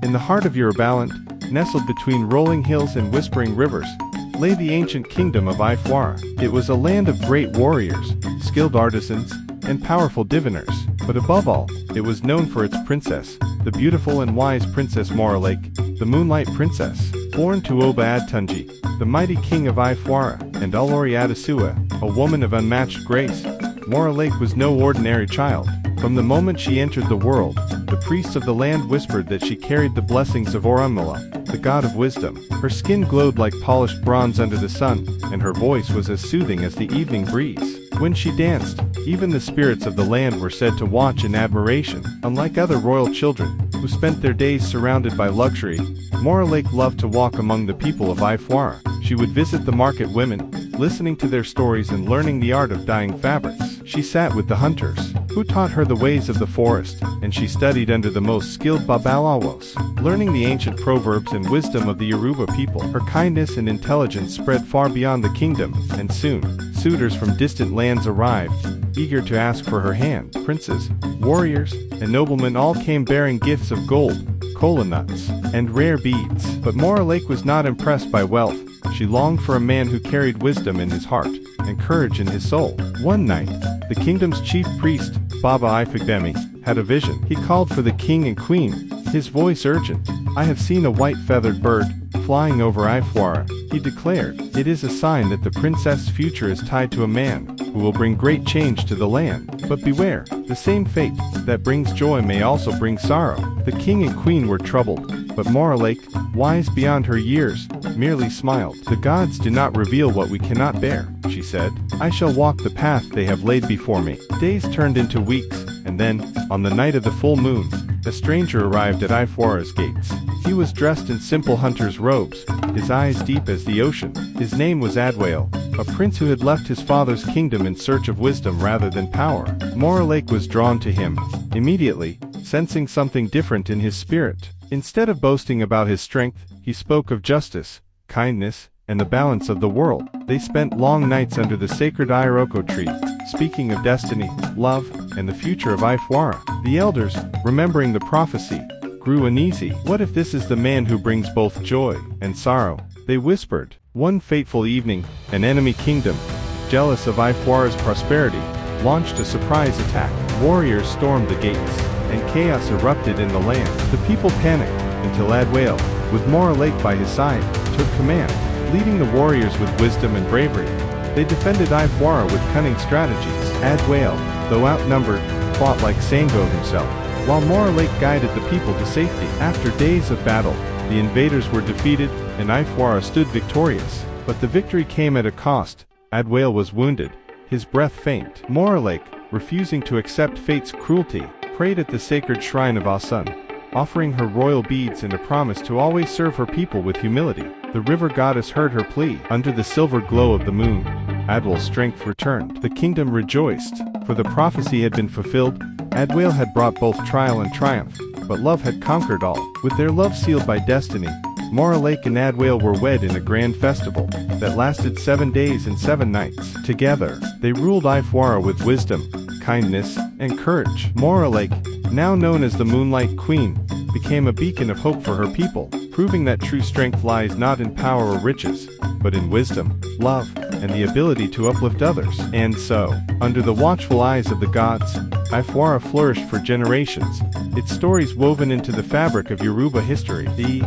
In the heart of Yorubaland, nestled between rolling hills and whispering rivers, lay the ancient kingdom of Ifewara. It was a land of great warriors, skilled artisans, and powerful diviners. But above all, it was known for its princess, the beautiful and wise Princess Morolake, the Moonlight Princess. Born to Oba Adetunji, the mighty king of Ifewara, and Olori Adesewa, a woman of unmatched grace, Morolake was no ordinary child. From the moment she entered the world, the priests of the land whispered that she carried the blessings of Orunmila, the god of wisdom. Her skin glowed like polished bronze under the sun, and her voice was as soothing as the evening breeze. When she danced, even the spirits of the land were said to watch in admiration. Unlike other royal children, who spent their days surrounded by luxury, Morolake loved to walk among the people of Ifewara. She would visit the market women, listening to their stories and learning the art of dyeing fabrics. She sat with the hunters, who taught her the ways of the forest, and she studied under the most skilled babalawos, learning the ancient proverbs and wisdom of the Yoruba people. Her kindness and intelligence spread far beyond the kingdom, and soon, suitors from distant lands arrived, eager to ask for her hand. Princes, warriors, and noblemen all came bearing gifts of gold, kola nuts, and rare beads. But Morolake was not impressed by wealth. She longed for a man who carried wisdom in his heart, and courage in his soul. One night, the kingdom's chief priest, Baba Ifegbemi, had a vision. He called for the king and queen, his voice urgent. "I have seen a white feathered bird, flying over Ifewara," he declared. "It is a sign that the princess' future is tied to a man, who will bring great change to the land. But beware, the same fate that brings joy may also bring sorrow." The king and queen were troubled, but Morolake, wise beyond her years, merely smiled. "The gods do not reveal what we cannot bear," she said. "I shall walk the path they have laid before me." Days turned into weeks, and then, on the night of the full moon, a stranger arrived at Ifewara's gates. He was dressed in simple hunter's robes, his eyes deep as the ocean. His name was Adwale, a prince who had left his father's kingdom in search of wisdom rather than power. Morolake was drawn to him, immediately, sensing something different in his spirit. Instead of boasting about his strength, he spoke of justice, kindness, and the balance of the world. They spent long nights under the sacred Iroko tree, speaking of destiny, love, and the future of Ifewara. The elders, remembering the prophecy, grew uneasy. "What if this is the man who brings both joy and sorrow?" they whispered. One fateful evening, an enemy kingdom, jealous of Ifewara's prosperity, launched a surprise attack. Warriors stormed the gates, and chaos erupted in the land. The people panicked, until Adwale, with Morolake by his side, took command. Leading the warriors with wisdom and bravery, they defended Ifewara with cunning strategies. Adwale, though outnumbered, fought like Sango himself, while Morolake guided the people to safety. After days of battle, the invaders were defeated, and Ifewara stood victorious. But the victory came at a cost. Adwale was wounded, his breath faint. Morolake, refusing to accept fate's cruelty, prayed at the sacred shrine of Asun, offering her royal beads and a promise to always serve her people with humility. The river goddess heard her plea. Under the silver glow of the moon, Adwale's strength returned. The kingdom rejoiced, for the prophecy had been fulfilled. Adwale had brought both trial and triumph, but love had conquered all. With their love sealed by destiny, Morolake and Adwale were wed in a grand festival that lasted 7 days and 7 nights. Together, they ruled Ifewara with wisdom, kindness, and courage. Morolake, now known as the Moonlight Queen, became a beacon of hope for her people, proving that true strength lies not in power or riches, but in wisdom, love, and the ability to uplift others. And so, under the watchful eyes of the gods, Ifewara flourished for generations, its stories woven into the fabric of Yoruba history. The